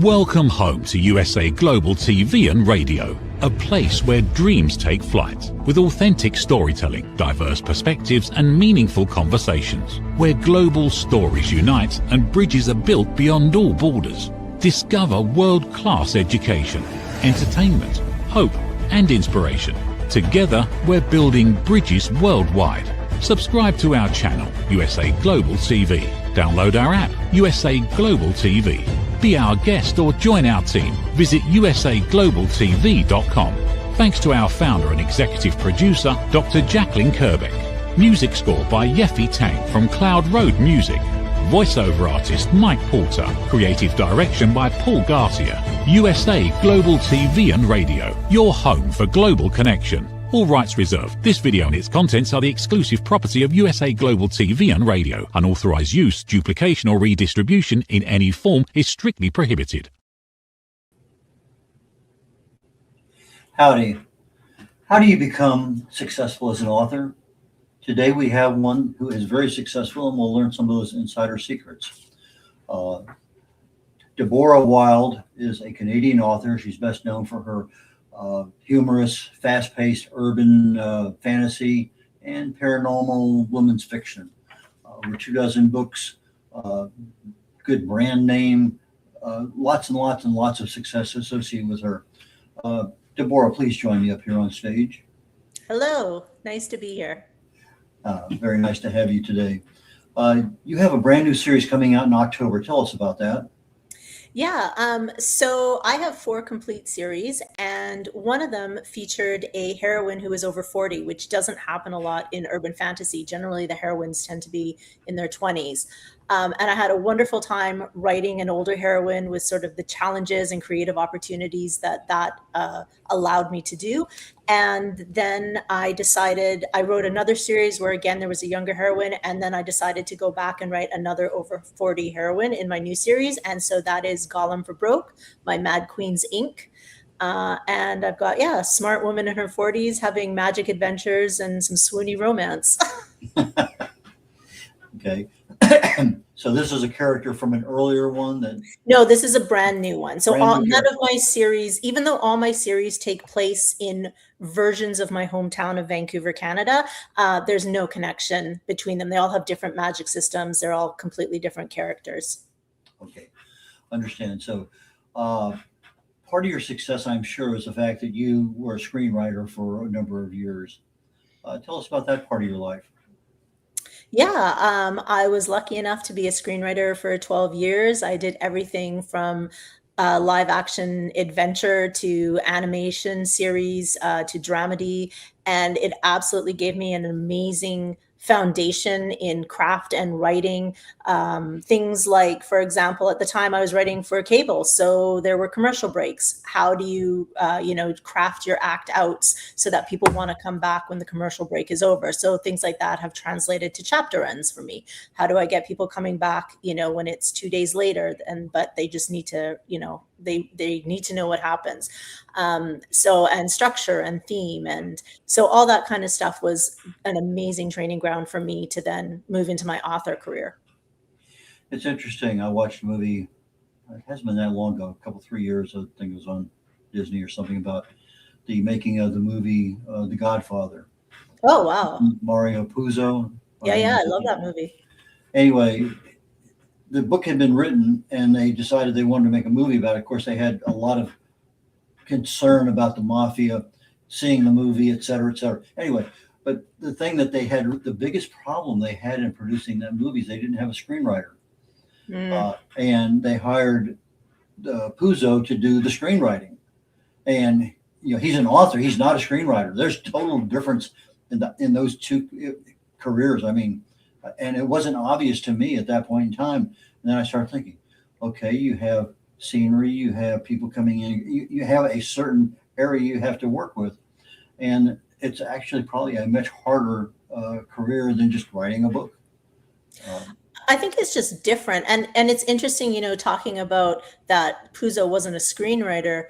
Welcome home to USA Global TV and Radio, a place where dreams take flight, with authentic storytelling, diverse perspectives and meaningful conversations, where global stories unite and bridges are built beyond all borders. Discover world-class education, entertainment, hope and inspiration. Together, we're building bridges worldwide. Subscribe to our channel, USA Global TV. Download our app, USA Global TV. Be our guest or join our team. Visit usaglobaltv.com. Thanks to our founder and executive producer, Dr. Jacalyn Kerbeck. Music score by Yeffy Tang from Cloud Road Music. Voiceover artist Mike Porter. Creative direction by Paul Garcia. USA Global TV and Radio. Your home for global connection. All rights reserved. This video and its contents are the exclusive property of USA Global TV and Radio. Unauthorized use, duplication or redistribution in any form is strictly prohibited. Howdy. How do you become successful as an author? Today we have one who is very successful, and we'll learn some of those insider secrets. Deborah Wilde is a Canadian author. She's best known for her humorous, fast-paced urban fantasy and paranormal women's fiction. Over 24 books, good brand name, lots and lots and lots of success associated with her. Deborah, please join me up here on stage. Hello, nice to be here. Very nice to have you today. You have a brand new series coming out in October. Tell us about that. Yeah, so I have 4 complete series, and one of them featured a heroine who was over 40, which doesn't happen a lot in urban fantasy. Generally, the heroines tend to be in their 20s. And I had a wonderful time writing an older heroine with sort of the challenges and creative opportunities that allowed me to do. And then I decided, I wrote another series where again there was a younger heroine, and then I decided to go back and write another over 40 heroine in my new series. And so that is Gollum for Broke, my Mad Queens Inc. And I've got, a smart woman in her 40s having magic adventures and some swoony romance. Okay. So this is a character from an earlier one that... No, this is a brand new one. So none of my series, even though all my series take place in versions of my hometown of Vancouver, Canada, there's no connection between them. They all have different magic systems. They're all completely different characters. Okay, understand. So part of your success, I'm sure, is the fact that you were a screenwriter for a number of years. Tell us about that part of your life. Yeah, I was lucky enough to be a screenwriter for 12 years. I did everything from live action adventure to animation series to dramedy, and it absolutely gave me an amazing foundation in craft and writing. Things like, for example, at the time I was writing for cable, so there were commercial breaks. How do you, craft your act outs so that people want to come back when the commercial break is over? So things like that have translated to chapter ends for me. How do I get people coming back, when it's 2 days later, but they just need to, they need to know what happens. And structure and theme. And so all that kind of stuff was an amazing training ground for me to then move into my author career. It's interesting. I watched a movie, it hasn't been that long ago, 3 years, I think it was on Disney or something, about the making of the movie The Godfather. Oh, wow. Mario Puzo. Yeah, I love that movie. Anyway, the book had been written and they decided they wanted to make a movie about it. Of course, they had a lot of concern about the mafia seeing the movie, et cetera, et cetera. Anyway, but the thing that they had, the biggest problem they had in producing that movie is they didn't have a screenwriter. And they hired Puzo to do the screenwriting. And, he's an author. He's not a screenwriter. There's total difference in those two careers. I mean, and it wasn't obvious to me at that point in time. And then I started thinking, okay, you have scenery, you have people coming in, you have a certain area you have to work with. And it's actually probably a much harder career than just writing a book. I think it's just different. And it's interesting, talking about that Puzo wasn't a screenwriter.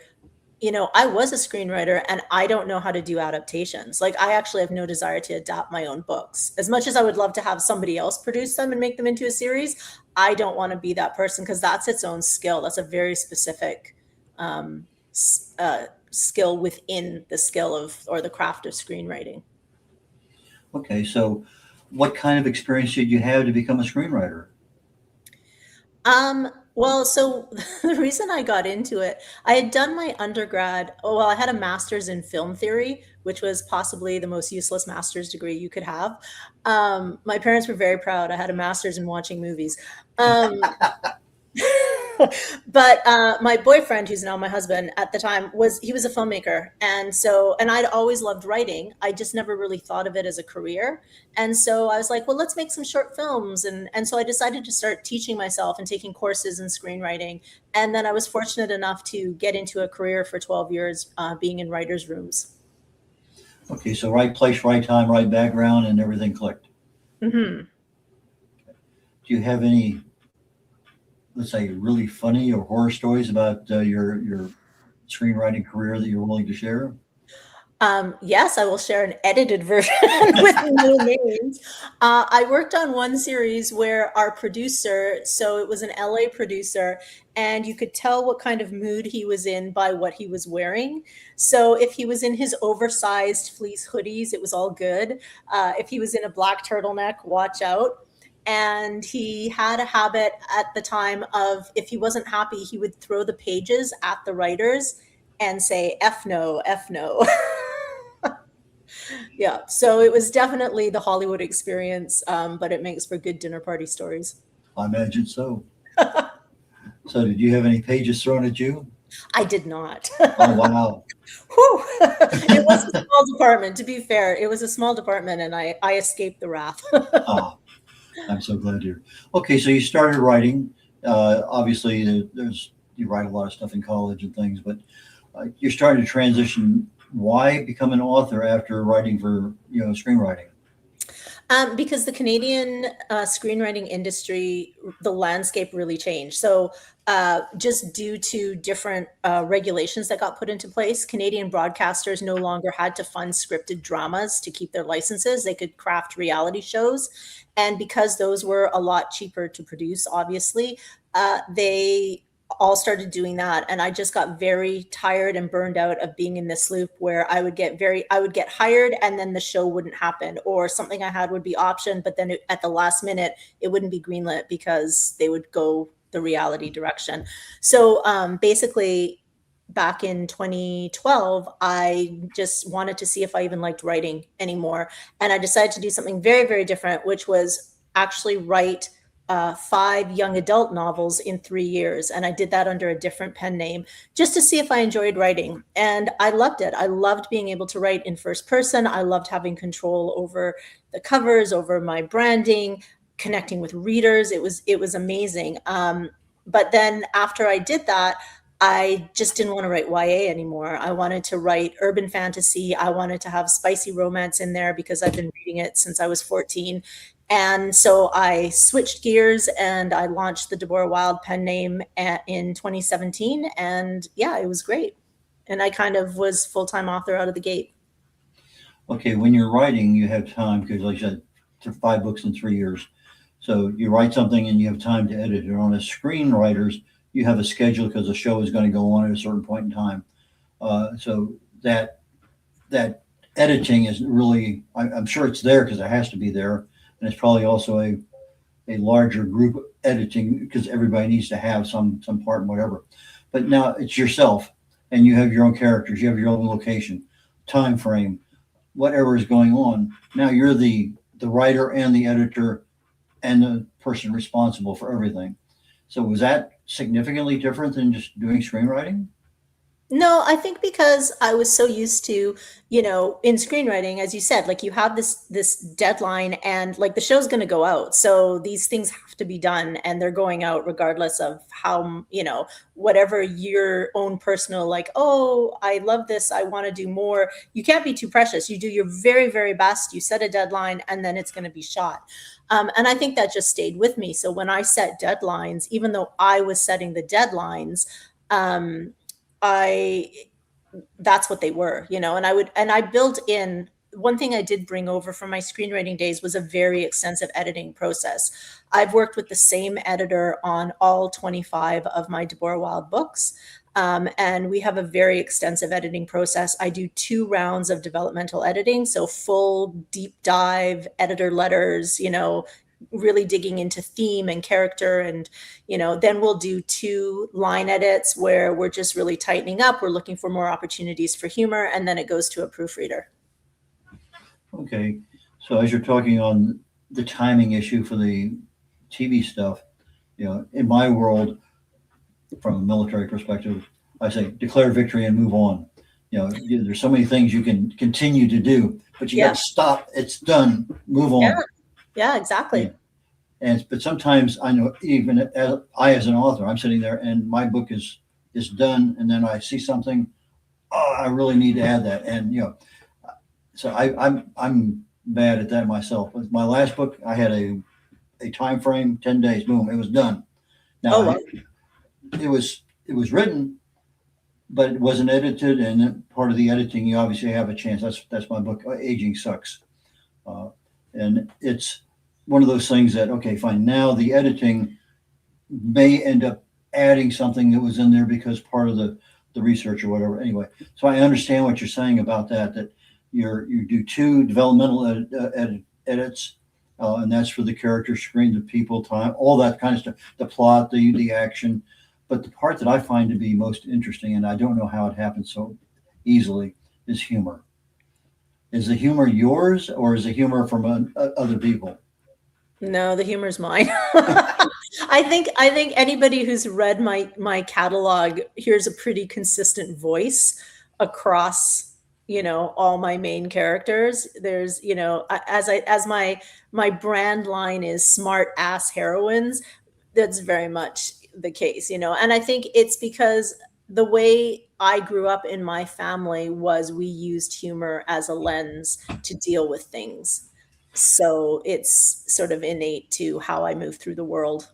I was a screenwriter and I don't know how to do adaptations. Like, I actually have no desire to adapt my own books. As much as I would love to have somebody else produce them and make them into a series, I don't want to be that person because that's its own skill. That's a very specific skill within the skill of or the craft of screenwriting. Okay, so what kind of experience did you have to become a screenwriter? Well, so the reason I got into it, I had done my undergrad. Oh, well, I had a master's in film theory, which was possibly the most useless master's degree you could have. My parents were very proud. I had a master's in watching movies. Um, but my boyfriend, who's now my husband at the time, he was a filmmaker, and I'd always loved writing. I just never really thought of it as a career, and so I was like, well, let's make some short films, and so I decided to start teaching myself and taking courses in screenwriting, and then I was fortunate enough to get into a career for 12 years being in writers' rooms. Okay, so right place, right time, right background, and everything clicked. Hmm. Do you have any, let's say, really funny or horror stories about your screenwriting career that you're willing to share? Yes, I will share an edited version with no names. I worked on one series where our producer, so it was an LA producer, and you could tell what kind of mood he was in by what he was wearing. So if he was in his oversized fleece hoodies, it was all good. If he was in a black turtleneck, watch out. And he had a habit at the time of, if he wasn't happy, he would throw the pages at the writers and say, F no, F no. Yeah, so it was definitely the Hollywood experience, but it makes for good dinner party stories. I imagine so. So did you have any pages thrown at you? I did not. Oh, wow. Whew. It was a small department, to be fair. It was a small department, and I escaped the wrath. Ah, I'm so glad you're okay. So you started writing. Obviously, you write a lot of stuff in college and things, but you're starting to transition. Why become an author after writing for screenwriting? Because the Canadian screenwriting industry, the landscape really changed. So, just due to different regulations that got put into place, Canadian broadcasters no longer had to fund scripted dramas to keep their licenses. They could craft reality shows. And because those were a lot cheaper to produce, obviously, they all started doing that, and I just got very tired and burned out of being in this loop where I would get hired and then the show wouldn't happen, or something I had would be optioned, but then at the last minute it wouldn't be greenlit because they would go the reality direction. So basically, back in 2012, I just wanted to see if I even liked writing anymore, and I decided to do something very, very different, which was actually write 5 young adult novels in 3 years. And I did that under a different pen name just to see if I enjoyed writing. And I loved it. I loved being able to write in first person. I loved having control over the covers, over my branding, connecting with readers. It was amazing. But then after I did that, I just didn't want to write YA anymore. I wanted to write urban fantasy. I wanted to have spicy romance in there because I've been reading it since I was 14. And so I switched gears and I launched the Deborah Wilde pen name in 2017. And yeah, it was great. And I kind of was full-time author out of the gate. Okay, when you're writing, you have time because, like I said, 5 books in 3 years. So you write something and you have time to edit it. On as screenwriters, you have a schedule because the show is going to go on at a certain point in time. So that editing is really, I'm sure it's there because it has to be there, and it's probably also a larger group editing because everybody needs to have some part in whatever. But now it's yourself, and you have your own characters, you have your own location, time frame, whatever is going on. Now you're the writer and the editor and the person responsible for everything. So was that significantly different than just doing screenwriting? No, I think because I was so used to, in screenwriting, as you said, like you have this deadline and like the show's going to go out. So these things have to be done and they're going out regardless of how, whatever your own personal, like, oh, I love this, I want to do more. You can't be too precious. You do your very, very best. You set a deadline and then it's going to be shot. And I think that just stayed with me. So when I set deadlines, even though I was setting the deadlines, I that's what they were, you know, and I built in one thing I did bring over from my screenwriting days was a very extensive editing process. I've worked with the same editor on all 25 of my Deborah Wilde books. And we have a very extensive editing process. I do 2 rounds of developmental editing, so full deep dive editor letters, you know, really digging into theme and character. And, you know, then we'll do 2 line edits where we're just really tightening up. We're looking for more opportunities for humor. And then it goes to a proofreader. Okay. So as you're talking on the timing issue for the TV stuff, you know, in my world, from a military perspective, I say declare victory and move on. You know, there's so many things you can continue to do, but you got to stop. It's done. Move on. Yeah, exactly. Yeah. And but sometimes I know, even as an author, I'm sitting there and my book is done, and then I see something. Oh, I really need to add that, and you know, so I'm bad at that myself. With my last book, I had a time frame, 10 days, boom, it was done. Now it was written, but it wasn't edited, and part of the editing, you obviously have a chance. That's my book, Aging Sucks, and it's one of those things that, okay, fine. Now the editing may end up adding something that was in there because part of the research or whatever. Anyway, so I understand what you're saying about that you do 2 developmental edits, and that's for the character, screen, the people, time, all that kind of stuff, the plot, the action. But the part that I find to be most interesting, and I don't know how it happens so easily, is humor. Is the humor yours, or is the humor from other people? No, the humor's mine. I think anybody who's read my catalog hears a pretty consistent voice across, you know, all my main characters. There's, you know, as my brand line is smart ass heroines, that's very much the case, you know. And I think it's because the way I grew up in my family was we used humor as a lens to deal with things. So it's sort of innate to how I move through the world.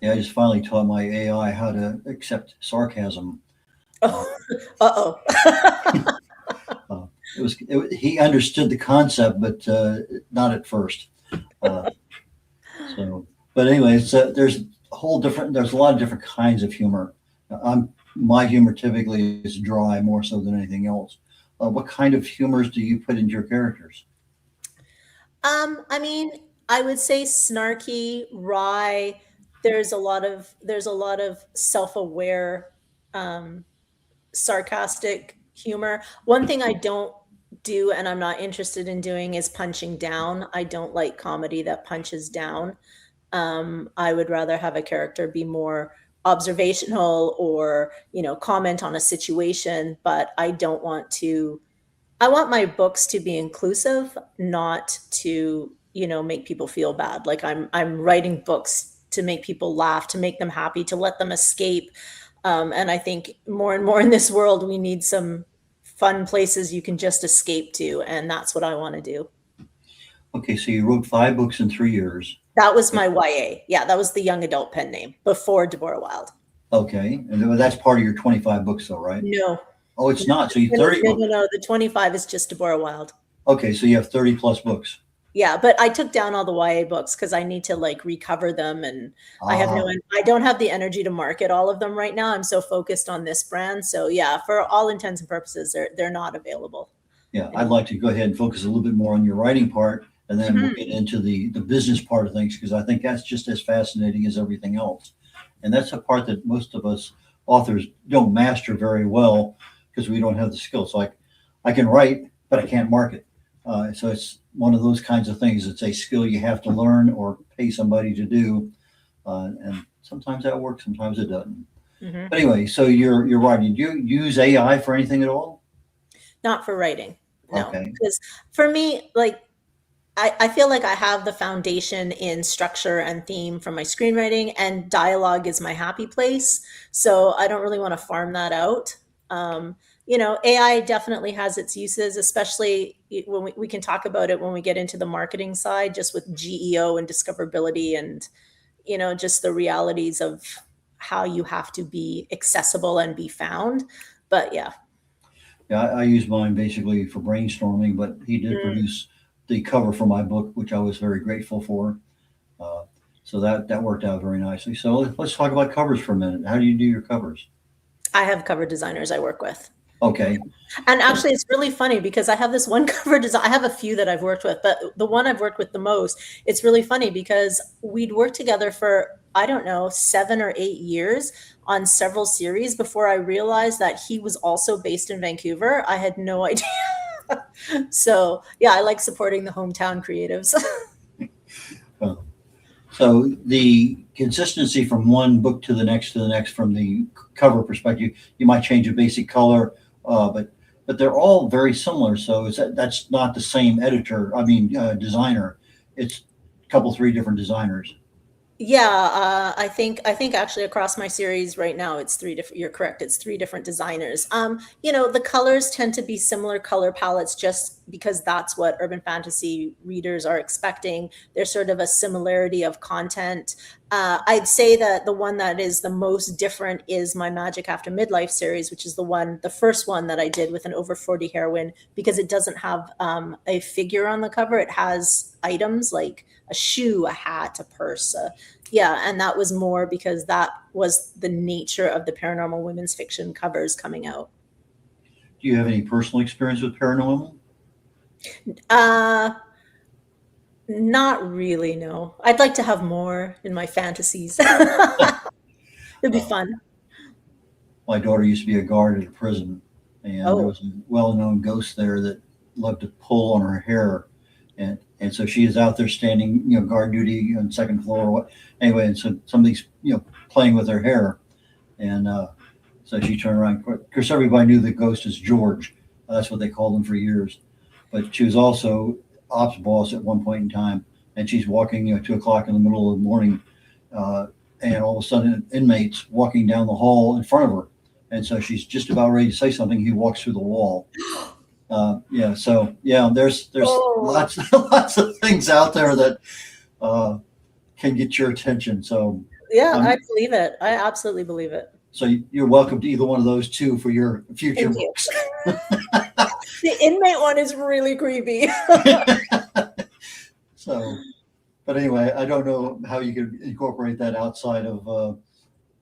Yeah, I just finally taught my AI how to accept sarcasm. Oh, uh-oh. He understood the concept, but not at first. So, but anyway, there's a lot of different kinds of humor. My humor typically is dry more so than anything else. What kind of humors do you put into your characters? I mean, I would say snarky, wry. There's a lot of self-aware, um, sarcastic humor. One thing I don't do and I'm not interested in doing is punching down. I don't like comedy that punches down. I would rather have a character be more observational or, you know, comment on a situation, but I want my books to be inclusive, not to, you know, make people feel bad. Like I'm writing books to make people laugh, to make them happy, to let them escape. And I think more and more in this world, we need some fun places you can just escape to, and that's what I want to do. Okay, so you wrote 5 books in 3 years. That was my YA. Yeah, that was the young adult pen name before Deborah Wilde. Okay, and that's part of your 25 books, though, right? No. Oh, it's not. So you 30 books. No. The 25 is just Deborah Wilde. Okay, so you have 30 plus books. Yeah, but I took down all the YA books because I need to like recover them, and I don't have the energy to market all of them right now. I'm so focused on this brand. So yeah, for all intents and purposes, they're not available. Yeah, I'd like to go ahead and focus a little bit more on your writing part, and then we'll get into the business part of things, because I think that's just as fascinating as everything else. And that's a part that most of us authors don't master very well because we don't have the skills. Like I can write, but I can't market. So it's one of those kinds of things. It's a skill you have to learn or pay somebody to do. And sometimes that works, sometimes it doesn't. But anyway, so you're writing. Do you use AI for anything at all? Not for writing. No, Okay. because for me, like, I feel like I have the foundation in structure and theme from my screenwriting, and dialogue is my happy place. So I don't really want to farm that out. You know, AI definitely has its uses, especially when we can talk about it when we get into the marketing side, just with GEO and discoverability and, you know, just the realities of how you have to be accessible and be found. But yeah. Yeah, I use mine basically for brainstorming, but he did Mm. produce the cover for my book, which I was very grateful for. Uh, so that worked out very nicely. So let's talk about covers for a minute. How do you do your covers? I have cover designers I work with. Okay. And actually, it's really funny because I have this one cover design. I have a few that I've worked with, but the one I've worked with the most, it's really funny because we'd worked together for, I don't know, 7 or 8 years on several series before I realized that he was also based in Vancouver. I had no idea. So, yeah, I like supporting the hometown creatives. Uh, So the consistency from one book to the next, from the cover perspective, you might change a basic color, but they're all very similar. So that's not the same editor. I mean, designer. It's a couple, three different designers. Yeah, I think actually across my series right now it's three different. You're correct. It's three different designers. The colors tend to be similar color palettes just because that's what urban fantasy readers are expecting. There's sort of a similarity of content. I'd say that the one that is the most different is my Magic After Midlife series, which is the first one that I did with an over 40 heroine, because it doesn't have a figure on the cover. It has items like a shoe, a hat, a purse, yeah, and that was more because that was the nature of the paranormal women's fiction covers coming out. Do you have any personal experience with paranormal? Uh, Not really, no. I'd like to have more in my fantasies. It'd be Uh, fun. my daughter used to be a guard at a prison, and there Oh, was a well-known ghost there that loved to pull on her hair, and so she is out there standing, guard duty on second floor. Or what anyway? And so somebody's playing with her hair, and so she turned around. Of course, everybody knew the ghost is George. That's what they called him for years. But she was also ops boss at one point in time, and she's walking, 2 o'clock in the middle of the morning, uh, and all of a sudden, inmates walking down the hall in front of her, and so she's just about ready to say something. He walks through the wall. Yeah, so yeah, there's oh, lots lots of things out there that uh, can get your attention. So yeah, I um, believe it. I absolutely believe it. so you're welcome to either one of those two for your future Thank you. books. The inmate one is really creepy. So, but anyway, I don't know how you could incorporate that outside of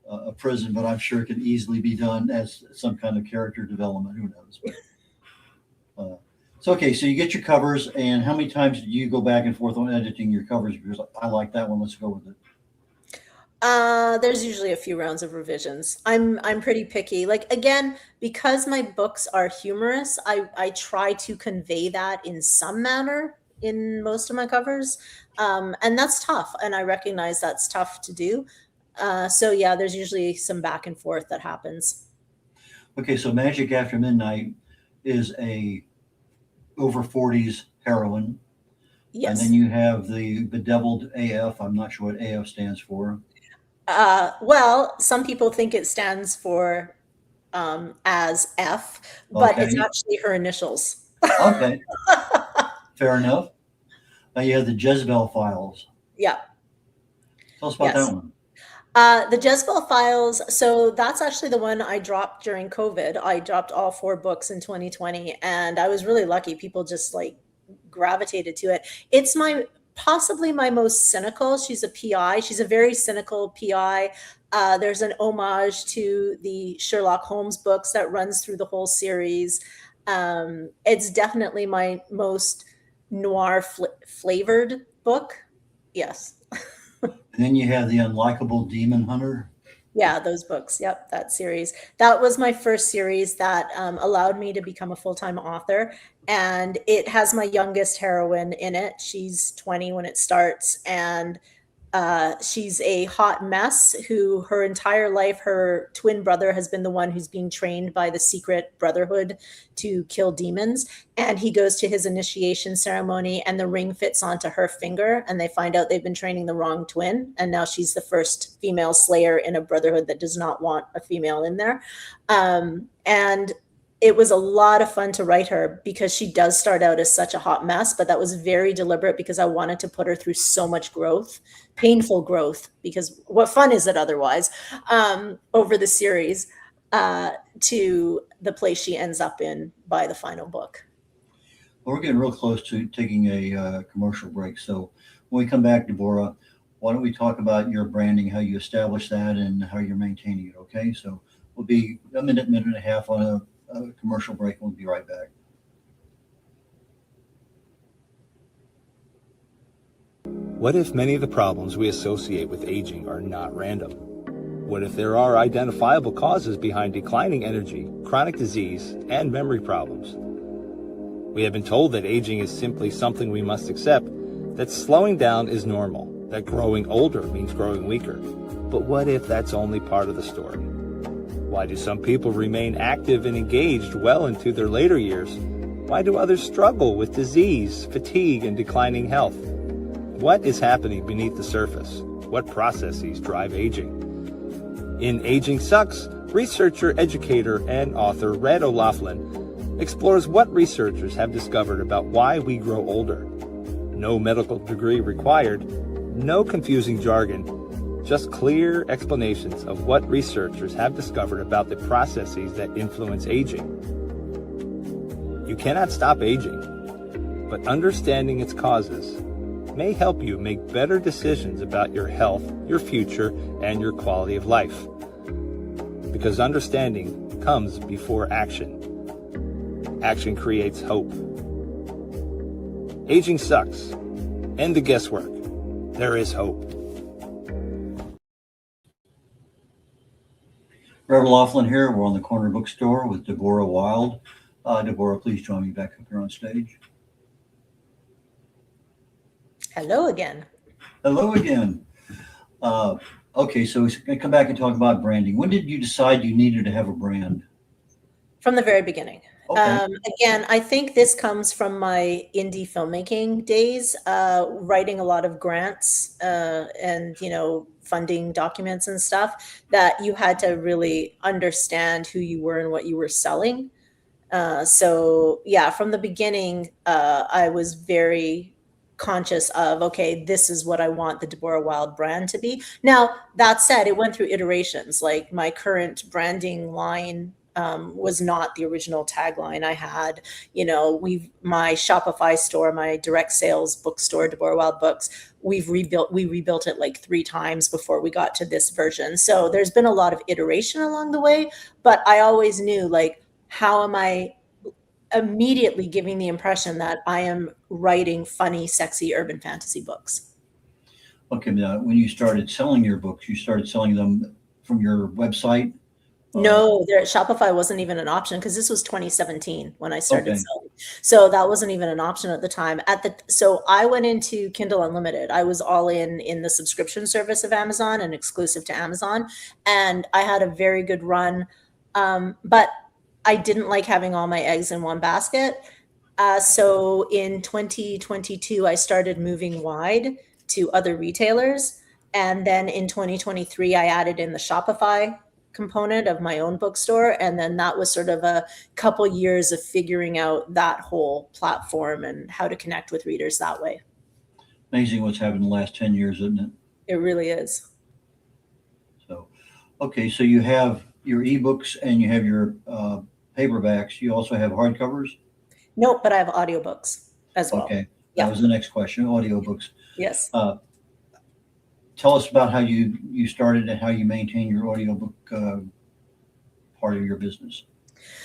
a prison, but I'm sure it can easily be done as some kind of character development. Who knows? Uh, so okay, so you get your covers, and how many times do you go back and forth on editing your covers? Because I like that one. Let's go with it. There's usually a few rounds of revisions. I'm pretty picky. Like again, because my books are humorous, I try to convey that in some manner in most of my covers. And that's tough, and I recognize that's tough to do. So yeah, there's usually some back and forth that happens. Okay, so Magic After Midnight is a over 40s heroine, and then Yes. you have the bedeviled AF. I'm not sure what AF stands for. Well, some people think it stands for as F, but it's Okay, actually her initials. okay, fair enough. Now you have the Jezebel Files. Yeah. Tell us about that Yes. one. The Jezebel Files, so that's actually the one I dropped during COVID. I dropped all four books in 2020, and I was really lucky. People just like gravitated to it. It's my possibly my most cynical. She's a PI. She's a very cynical PI. There's an homage to the Sherlock Holmes books that runs through the whole series. It's definitely my most noir flavored book. Yes. And then you have the Unlikable Demon Hunter. Yeah, those books. Yep, that series. That was my first series that allowed me to become a full-time author. And it has my youngest heroine in it. She's 20 when it starts. And she's a hot mess who her entire life, her twin brother has been the one who's being trained by the secret brotherhood to kill demons. And he goes to his initiation ceremony and the ring fits onto her finger. And they find out they've been training the wrong twin. And now she's the first female slayer in a brotherhood that does not want a female in there. And it was a lot of fun to write her because she does start out as such a hot mess, but that was very deliberate because I wanted to put her through so much growth, painful growth, because what fun is it otherwise, over the series. to the place she ends up in by the final book. Well, we're getting real close to taking a commercial break. So when we come back, Deborah, why don't we talk about your branding, how you establish that, and how you're maintaining it? Okay. So we'll be a minute and a half on a commercial break, and we'll be right back. What if many of the problems we associate with aging are not random? What if there are identifiable causes behind declining energy, chronic disease, and memory problems? We have been told that aging is simply something we must accept, that slowing down is normal, that growing older means growing weaker. But what if that's only part of the story? Why do some people remain active and engaged well into their later years? Why do others struggle with disease, fatigue, and declining health? What is happening beneath the surface? What processes drive aging? In Aging Sucks, researcher, educator, and author Red O'Loughlin explores what researchers have discovered about why we grow older. No medical degree required, no confusing jargon, just clear explanations of what researchers have discovered about the processes that influence aging. You cannot stop aging, but understanding its causes may help you make better decisions about your health, your future, and your quality of life. Because understanding comes before action. Action creates hope. Aging sucks. End the guesswork. There is hope. Reverend Laughlin here. We're on the corner bookstore with Deborah Wilde. Deborah, please join me back up here on stage. Hello again. Hello again. Okay, so we're going to come back and talk about branding. When did you decide you needed to have a brand? From the very beginning. Okay. Again, I think this comes from my indie filmmaking days, writing a lot of grants and, funding documents and stuff, that you had to really understand who you were and what you were selling. So yeah, from the beginning, I was very conscious of, okay, this is what I want the Deborah Wilde brand to be. Now, that said, it went through iterations. Like my current branding line was not the original tagline I had. My Shopify store, my direct sales bookstore, Deborah Wilde Books, we rebuilt it like 3 times before we got to this version. So there's been a lot of iteration along the way, but I always knew, like, how am I immediately giving the impression that I am writing funny, sexy urban fantasy books. Okay, now when you started selling your books, you started selling them from your website? No, Shopify wasn't even an option because this was 2017 when I started selling. So that wasn't even an option at the time. So I went into Kindle Unlimited. I was all in the subscription service of Amazon and exclusive to Amazon. And I had a very good run. But I didn't like having all my eggs in one basket. So in 2022, I started moving wide to other retailers. And then in 2023, I added in the Shopify component of my own bookstore. And then that was sort of a couple years of figuring out that whole platform and how to connect with readers that way. Amazing what's happened in the last 10 years, isn't it? It really is. So, okay, so you have your ebooks and you have your paperbacks. You also have hardcovers? Nope, but I have audiobooks as well. Okay, that was the next question, audiobooks. Yes. Tell us about how you started and how you maintain your audiobook part of your business.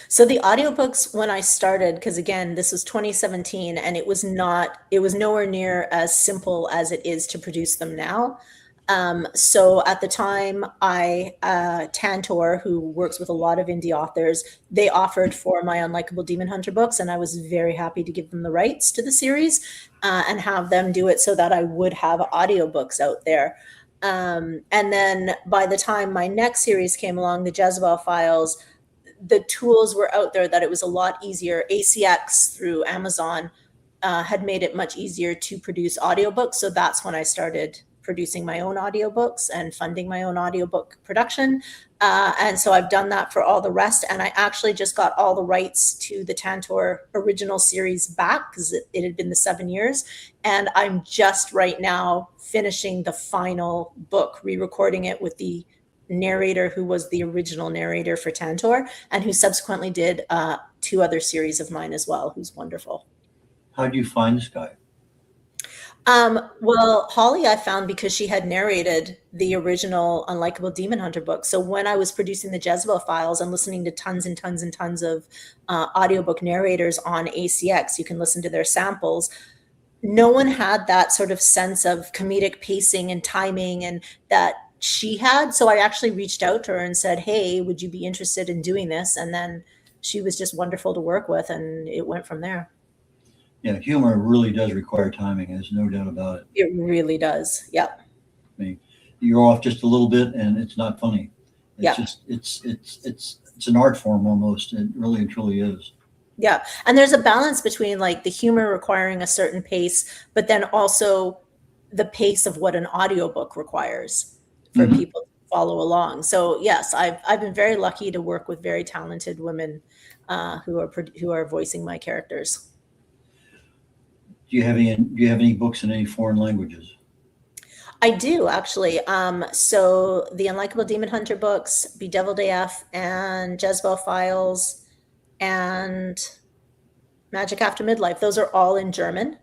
So the audiobooks, when I started, because again, this was 2017, and it was nowhere near as simple as it is to produce them now. So at the time, Tantor, who works with a lot of indie authors, they offered for my Unlikable Demon Hunter books, and I was very happy to give them the rights to the series and have them do it so that I would have audiobooks out there. And then by the time my next series came along, the Jezebel Files, the tools were out there that it was a lot easier. ACX through Amazon had made it much easier to produce audiobooks. So that's when I started producing my own audiobooks and funding my own audiobook production. And so I've done that for all the rest. And I actually just got all the rights to the Tantor original series back because it had been the 7 years. And I'm just right now finishing the final book, re-recording it with the narrator who was the original narrator for Tantor and who subsequently did 2 other series of mine as well, who's wonderful. How do you find this guy? Well, Holly I found because she had narrated the original Unlikable Demon Hunter book. So when I was producing the Jezebel Files and listening to tons and tons and tons of audiobook narrators on ACX, you can listen to their samples. No one had that sort of sense of comedic pacing and timing and that she had. So I actually reached out to her and said, hey, would you be interested in doing this? And then she was just wonderful to work with, and it went from there. Yeah, humor really does require timing. There's no doubt about it. It really does. Yep. I mean, you're off just a little bit, and it's not funny. It's Yeah. just it's an art form almost. It really and truly is. Yeah. And there's a balance between like the humor requiring a certain pace, but then also the pace of what an audiobook requires for Mhm. people to follow along. So yes, I've been very lucky to work with very talented women who are voicing my characters. Do you have any books in any foreign languages? I do actually. So the Unlikable Demon Hunter books, Bedeviled AF, and Jezebel Files, and Magic After Midlife. Those are all in German.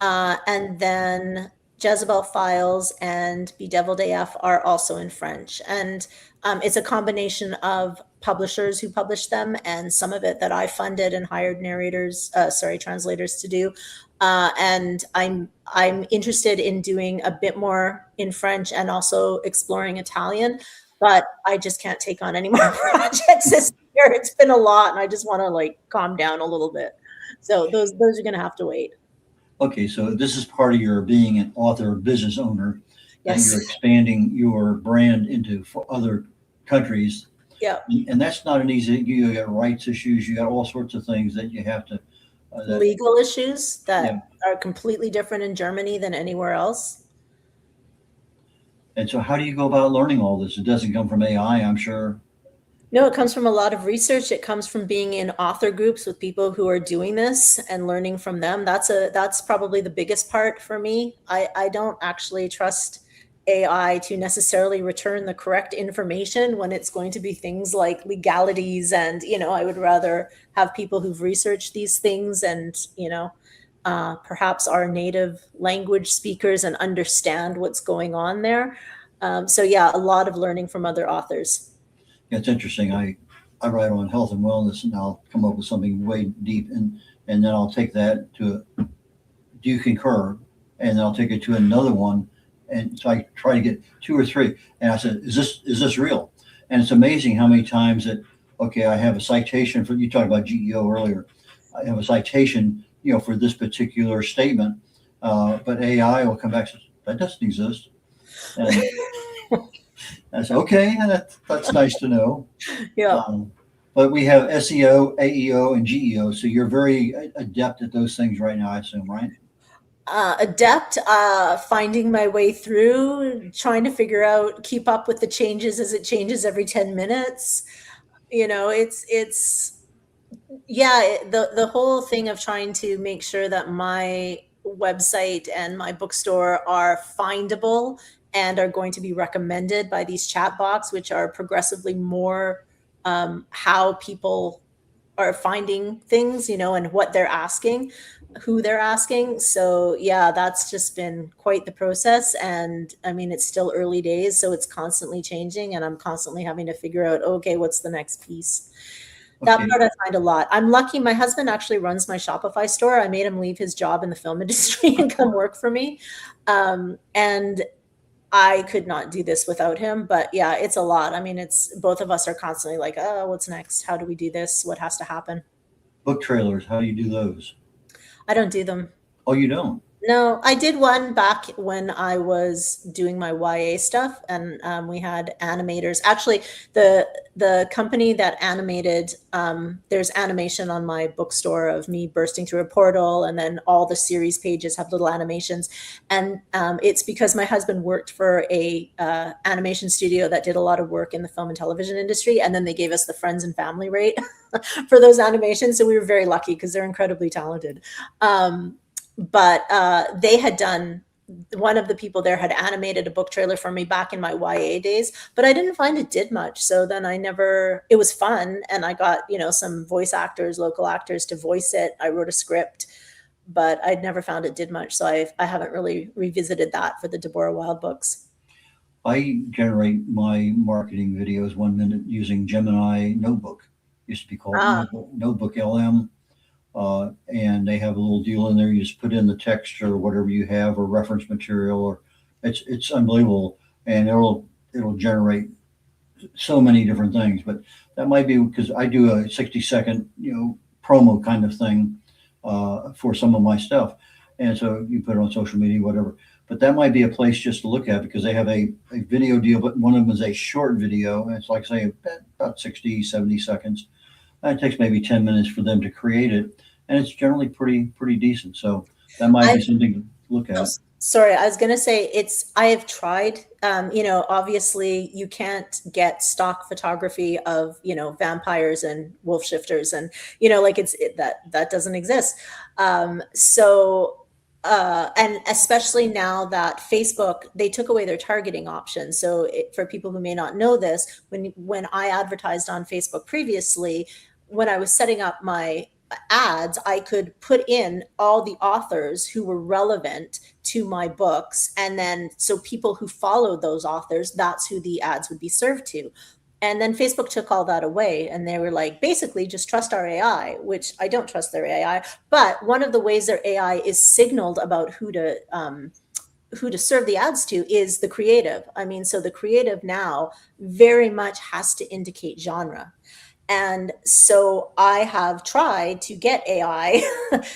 And then Jezebel Files and Bedeviled AF are also in French. And it's a combination of publishers who publish them and some of it that I funded and hired translators to do. And I'm interested in doing a bit more in French and also exploring Italian, but I just can't take on any more projects this year. It's been a lot, and I just want to like calm down a little bit. So those are going to have to wait. Okay, so this is part of your being an author, business owner, and Yes. you're expanding your brand into other countries. Yeah. And that's not an easy. You got rights issues. You got all sorts of things that you have to. Legal issues that Yeah. are completely different in Germany than anywhere else. And so, how do you go about learning all this? It doesn't come from AI, I'm sure. No, it comes from a lot of research. It comes from being in author groups with people who are doing this and learning from them. That's probably the biggest part for me. I don't actually trust AI to necessarily return the correct information when it's going to be things like legalities. And, I would rather have people who've researched these things and, perhaps are native language speakers and understand what's going on there. So yeah, a lot of learning from other authors. Yeah, it's interesting. I write on health and wellness, and I'll come up with something way deep, and then I'll take that to do you concur, and then I'll take it to another one, and so I try to get 2 or 3, and I said, is this real? And it's amazing how many times that I have a citation for, you talked about GEO earlier. I have a citation, for this particular statement, but AI will come back and say, that doesn't exist. And I said, okay, that's nice to know. Yeah. But we have SEO, AEO, and GEO, so you're very adept at those things right now, I assume, right? Adept, finding my way through, trying to figure out, keep up with the changes as it changes every 10 minutes. The whole thing of trying to make sure that my website and my bookstore are findable and are going to be recommended by these chat bots, which are progressively more how people are finding things, and what they're asking, who they're asking. So yeah, that's just been quite the process. And I mean, it's still early days, so it's constantly changing, and I'm constantly having to figure out, okay, what's the next piece? That part I find a lot. I'm lucky. My husband actually runs my Shopify store. I made him leave his job in the film industry and come work for me. And I could not do this without him, but yeah, it's a lot. I mean, it's both of us are constantly like, oh, what's next? How do we do this? What has to happen? Book trailers, how do you do those? I don't do them. Oh, you don't? No, I did one back when I was doing my YA stuff, and we had animators. Actually, the company that animated, there's animation on my bookstore of me bursting through a portal, and then all the series pages have little animations. And it's because my husband worked for a animation studio that did a lot of work in the film and television industry, and then they gave us the friends and family rate for those animations. So we were very lucky because they're incredibly talented. But they had done one of the people there had animated a book trailer for me back in my YA days, but I didn't find it did much. So then it was fun. And I got, some voice actors, local actors to voice it. I wrote a script, but I'd never found it did much. So I haven't really revisited that for the Deborah Wilde books. I generate my marketing videos 1 minute using Gemini Notebook. Used to be called Notebook LM. And they have a little deal in there. You just put in the text or whatever you have or reference material, or it's unbelievable. And it'll generate so many different things. But that might be because I do a 60-second, promo kind of thing for some of my stuff. And so you put it on social media, whatever. But that might be a place just to look at, because they have a video deal, but one of them is a short video. And it's like, say, about 60, 70 seconds. And it takes maybe 10 minutes for them to create it. And it's generally pretty decent. So that might be something to look at. Sorry, I was going to say I have tried, obviously you can't get stock photography of, vampires and wolf shifters and, that doesn't exist. And especially now that Facebook, they took away their targeting option. So for people who may not know this, when I advertised on Facebook previously, when I was setting up my ads, I could put in all the authors who were relevant to my books. And then, so people who followed those authors, that's who the ads would be served to. And then Facebook took all that away, and they were like, basically just trust our AI, which I don't trust their AI. But one of the ways their AI is signaled about who to serve the ads to is the creative. I mean, so the creative now very much has to indicate genre. And so I have tried to get AI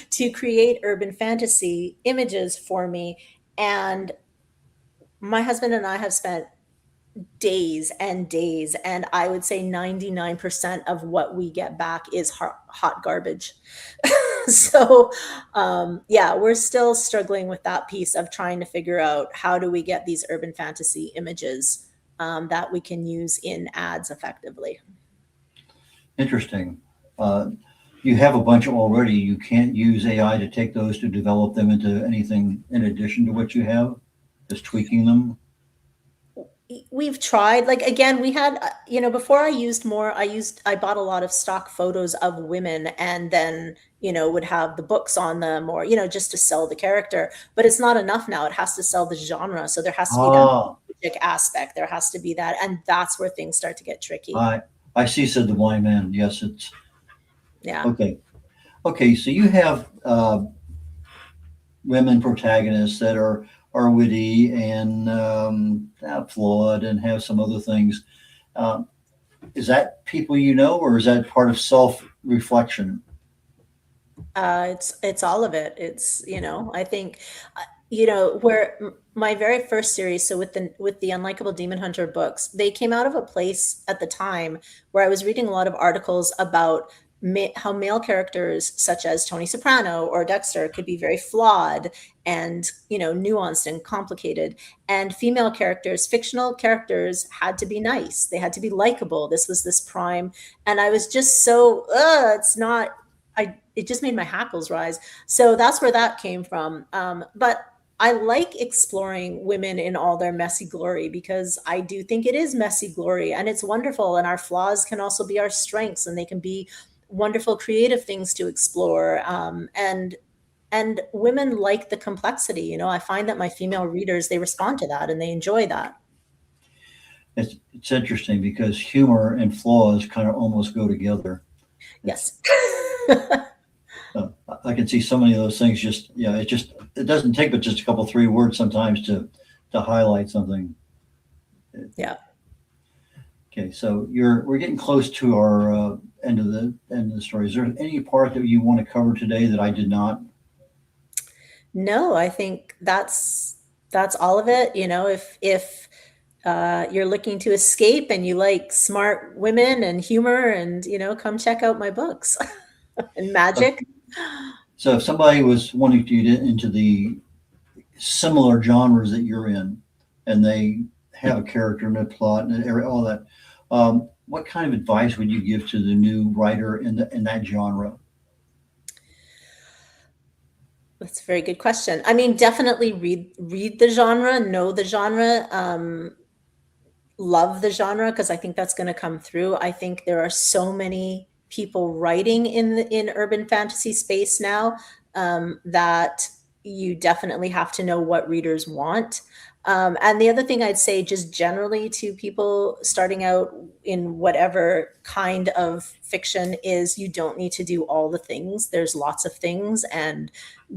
to create urban fantasy images for me. And my husband and I have spent days and days, and I would say 99% of what we get back is hot garbage. So we're still struggling with that piece of trying to figure out how do we get these urban fantasy images that we can use in ads effectively. Interesting. You have a bunch already. You can't use AI to take those to develop them into anything in addition to what you have, just tweaking them. We've tried, like, again, we had, before I bought a lot of stock photos of women and then, would have the books on them or, just to sell the character, but it's not enough now. It has to sell the genre. So there has to be that magic aspect. There has to be that. And that's where things start to get tricky. I see, said the blind man. Yes, it's. Yeah. Okay. So you have women protagonists that are witty and flawed and have some other things. Is that people or is that part of self-reflection? It's all of it. It's, I think, where my very first series, so with the Unlikable Demon Hunter books, they came out of a place at the time where I was reading a lot of articles about how male characters such as Tony Soprano or Dexter could be very flawed and, nuanced and complicated. And female characters, fictional characters, had to be nice. They had to be likable. This was this prime. And I was just so, it just made my hackles rise. So that's where that came from. But I like exploring women in all their messy glory, because I do think it is messy glory and it's wonderful. And our flaws can also be our strengths, and they can be wonderful creative things to explore. And women like the complexity. I find that my female readers, they respond to that and they enjoy that. It's interesting because humor and flaws kind of almost go together. Yes. I can see so many of those things. It doesn't take but just a couple, 3 words sometimes to highlight something. Yeah. Okay, so we're getting close to our end of the story. Is there any part that you want to cover today that I did not? No, I think that's all of it. If you're looking to escape and you like smart women and humor, and come check out my books and magic. So if somebody was wanting to get into the similar genres that you're in, and they have a character and a plot and all that, what kind of advice would you give to the new writer in that genre? That's a very good question. I mean, definitely read the genre, know the genre, love the genre, because I think that's going to come through. I think there are so many people writing in urban fantasy space now, that you definitely have to know what readers want. And the other thing I'd say, just generally to people starting out in whatever kind of fiction, is you don't need to do all the things. There's lots of things, and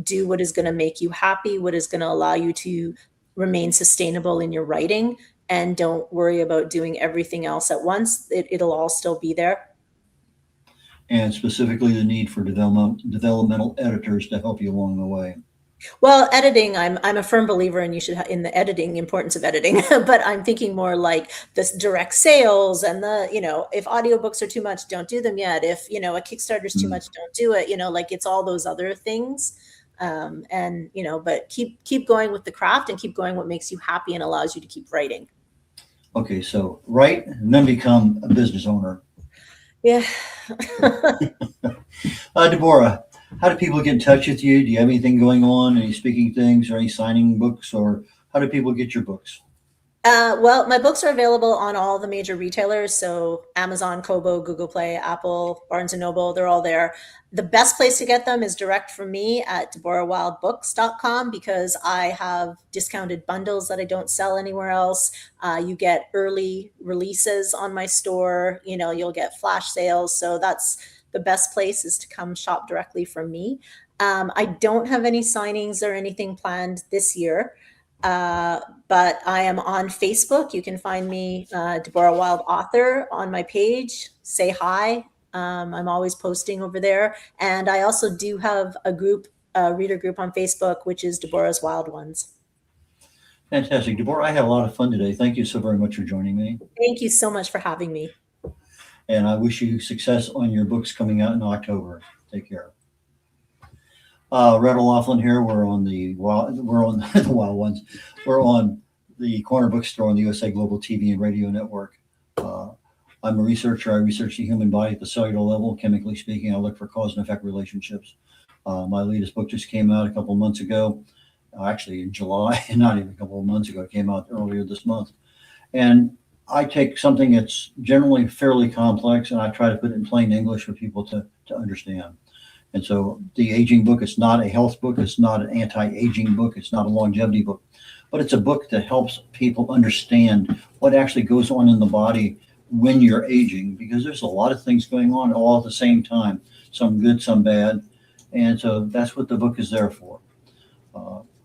do what is going to make you happy, what is going to allow you to remain sustainable in your writing, and don't worry about doing everything else at once. It'll all still be there. And specifically the need for developmental editors to help you along the way. Well, editing, I'm a firm believer in in the editing, importance of editing, but I'm thinking more like this direct sales and if audiobooks are too much, don't do them yet. If, a Kickstarter is too much, don't do it. Like it's all those other things. But keep going with the craft, and keep going what makes you happy and allows you to keep writing. Okay, so write and then become a business owner. Yeah. Deborah, how do people get in touch with you? Do you have anything going on? Any speaking things or any signing books, or how do people get your books? Well, my books are available on all the major retailers. So Amazon, Kobo, Google Play, Apple, Barnes & Noble, they're all there. The best place to get them is direct from me at DeborahWildeBooks.com, because I have discounted bundles that I don't sell anywhere else. You get early releases on my store. You'll get flash sales. So that's the best place, is to come shop directly from me. I don't have any signings or anything planned this year. But I am on Facebook. You can find me, Deborah Wilde Author, on my page. Say hi. I'm always posting over there. And I also do have a reader group on Facebook, which is Deborah's Wild Ones. Fantastic. Deborah, I had a lot of fun today. Thank you so very much for joining me. Thank you so much for having me. And I wish you success on your books coming out in October. Take care. Red O'Loughlin here. We're on the Wild Ones. We're on the Corner Bookstore on the USA Global TV and Radio Network. I'm a researcher. I research the human body at the cellular level. Chemically speaking, I look for cause and effect relationships. My latest book just came out a couple of months ago, actually in July, not even a couple of months ago. It came out earlier this month. And I take something that's generally fairly complex, and I try to put it in plain English for people to understand. And so the aging book, it's not a health book. It's not an anti-aging book. It's not a longevity book, but it's a book that helps people understand what actually goes on in the body when you're aging, because there's a lot of things going on all at the same time, some good, some bad. And so that's what the book is there for.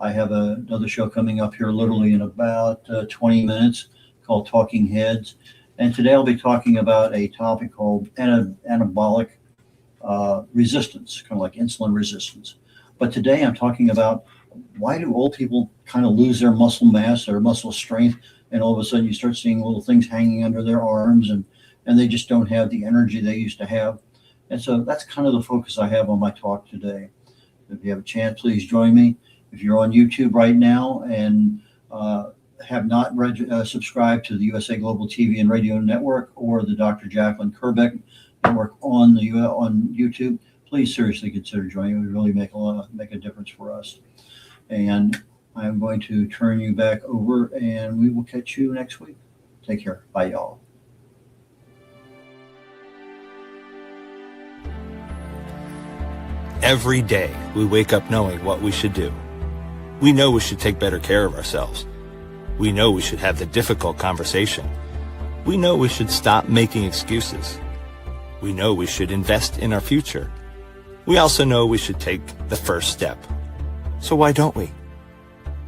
I have another show coming up here literally in about 20 minutes called Talking Heads. And today I'll be talking about a topic called anabolic resistance, kind of like insulin resistance. But today I'm talking about, why do old people kind of lose their muscle mass, their muscle strength, and all of a sudden you start seeing little things hanging under their arms, and they just don't have the energy they used to have. And so that's kind of the focus I have on my talk today. If you have a chance, please join me. If you're on YouTube right now and have not subscribed to the USA Global TV and Radio Network or the Dr. Jacalyn Kerbeck Network on YouTube, please seriously consider joining. It would really make a difference for us. And I'm going to turn you back over, and we will catch you next week. Take care. Bye, y'all. Every day, we wake up knowing what we should do. We know we should take better care of ourselves. We know we should have the difficult conversation. We know we should stop making excuses. We know we should invest in our future. We also know we should take the first step. So why don't we?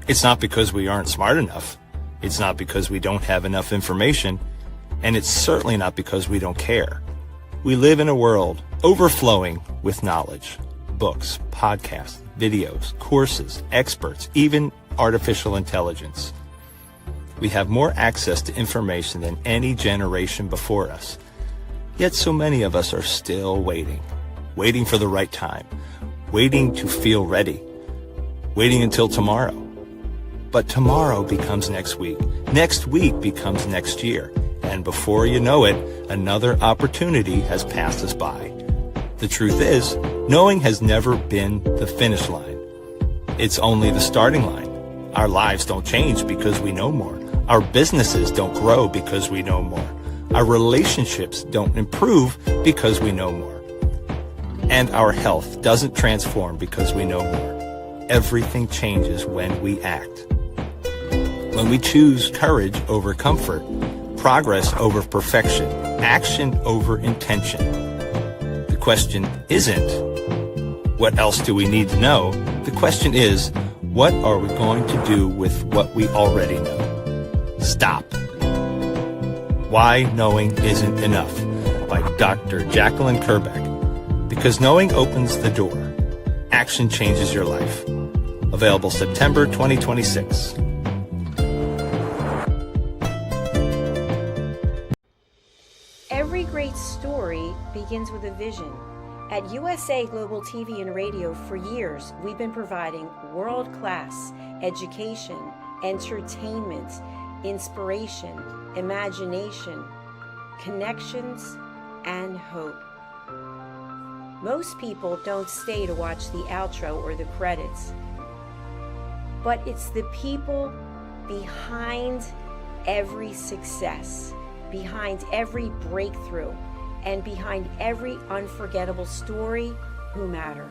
It's not because we aren't smart enough. It's not because we don't have enough information. And it's certainly not because we don't care. We live in a world overflowing with knowledge. Books, podcasts, videos, courses, experts, even artificial intelligence. We have more access to information than any generation before us. Yet so many of us are still waiting for the right time, waiting to feel ready, waiting until tomorrow. But tomorrow becomes next week becomes next year, and before you know it, another opportunity has passed us by. The truth is, knowing has never been the finish line. it's only the starting line. Our lives don't change because we know more. Our businesses don't grow because we know more. Our relationships don't improve because we know more. And our health doesn't transform because we know more. Everything changes when we act. When we choose courage over comfort, progress over perfection, action over intention. The question isn't, what else do we need to know? The question is, what are we going to do with what we already know? Stop. Why Knowing Isn't Enough by Dr. Jacalyn Kerbeck. Because knowing opens the door. Action changes your life. Available September 2026. Every great story begins with a vision. At USA Global TV and Radio for years, we've been providing world-class education, entertainment, inspiration, imagination, connections, and hope. Most people don't stay to watch the outro or the credits, but it's the people behind every success, behind every breakthrough, and behind every unforgettable story who matter.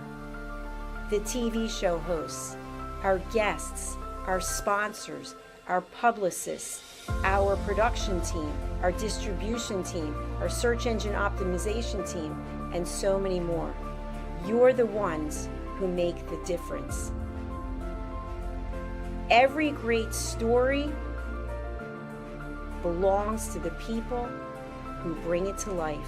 The TV show hosts, our guests, our sponsors, our publicists, our production team, our distribution team, our search engine optimization team, and so many more. You're the ones who make the difference. Every great story belongs to the people who bring it to life.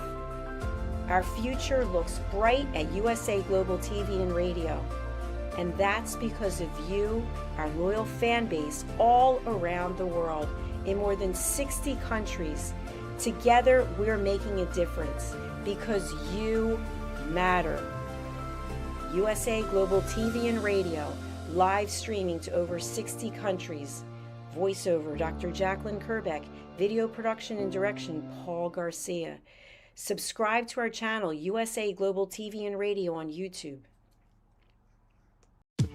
Our future looks bright at USA Global TV and Radio, and that's because of you, our loyal fan base all around the world in more than 60 countries. Together, we're making a difference because you matter. USA Global TV and Radio, live streaming to over 60 countries. Voiceover, Dr. Jacalyn Kerbeck. Video production and direction, Paul Garcia. Subscribe to our channel, USA Global TV and Radio on YouTube.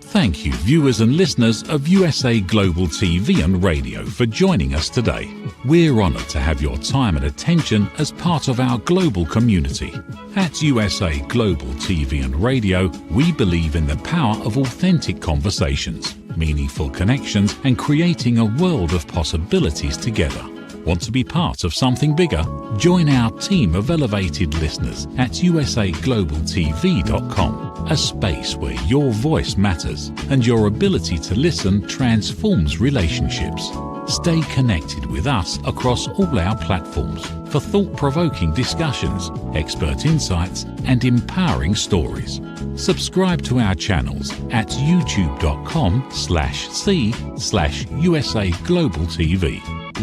Thank you, viewers and listeners of USA Global TV and Radio, for joining us today. We're honoured to have your time and attention as part of our global community. At USA Global TV and Radio, we believe in the power of authentic conversations, meaningful connections, and creating a world of possibilities together. Want to be part of something bigger? Join our team of elevated listeners at usaglobaltv.com, a space where your voice matters and your ability to listen transforms relationships. Stay connected with us across all our platforms for thought-provoking discussions, expert insights, and empowering stories. Subscribe to our channels at youtube.com/c/USAGlobalTV.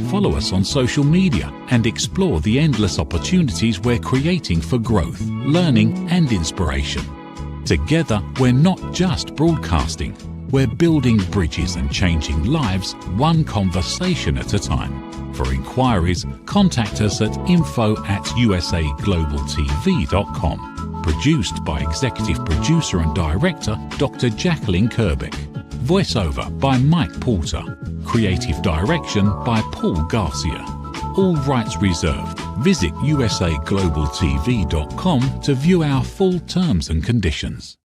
Follow us on social media and explore the endless opportunities we're creating for growth, learning, and inspiration. Together, we're not just broadcasting, we're building bridges and changing lives one conversation at a time. For inquiries, contact us at info@usaglobaltv.com. Produced by Executive Producer and Director Dr. Jacalyn Kerbeck. Voiceover by Mike Porter. Creative direction by Paul Garcia. All rights reserved. Visit usaglobaltv.com to view our full terms and conditions.